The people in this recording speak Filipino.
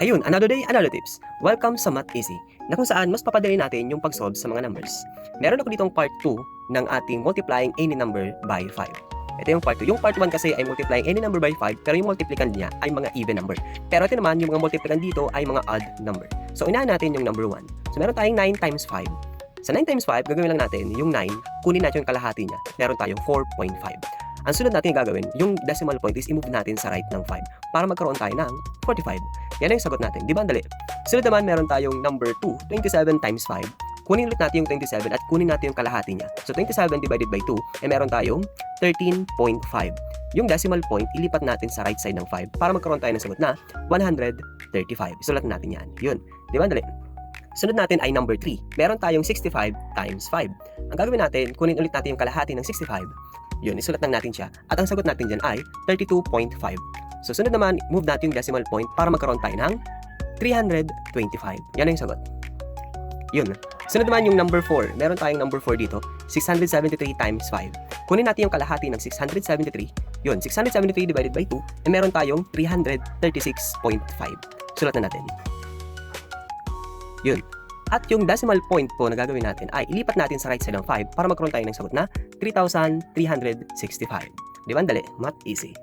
Ayun, another day, another tips. Welcome sa Math Easy, na kung saan mas papadali natin yung pag-solve sa mga numbers. Meron ako ditong part 2 ng ating multiplying any number by 5. Ito yung part 2. Yung part 1 kasi ay multiplying any number by 5, pero yung multiplicand niya ay mga even number. Pero ito naman, yung mga multiplicand dito ay mga odd number. So, unahan natin yung number 1. So, meron tayong 9 times 5. Sa 9 times 5, gagawin lang natin yung 9, kunin natin yung kalahati niya. Meron tayong 4.5. Ang sunod natin gagawin, yung decimal point is i-move natin sa right ng 5 para magkaroon tayo ng 45. Yan ang sagot natin. Di ba ang dali? Sunod naman, meron tayong number 2, 27 times 5. Kunin ulit natin yung 27 at kunin natin yung kalahati niya. So, 27 divided by 2, meron tayong 13.5. Yung decimal point, ilipat natin sa right side ng 5 para magkaroon tayo ng sagot na 135. Isulat natin yan. Yun. Di ba ang dali? Sunod natin ay number 3. Meron tayong 65 times 5. Ang gagawin natin, kunin ulit natin yung kalahati ng 65. Yun, isulat lang natin siya. At ang sagot natin dyan ay 32.5. So, sunod naman, move natin yung decimal point para magkaroon tayo ng 325. Yan ang sagot. Yun. Sunod naman yung number 4. Meron tayong number 4 dito. 673 times 5. Kunin natin yung kalahati ng 673. Yun, 673 divided by 2. Meron tayong 336.5. Sulat na natin. Yun. At yung decimal point po na gagawin natin ay ilipat natin sa right side ng 5 para magkaroon tayo ng sagot na 3,365. Di ba? Dali. Math easy.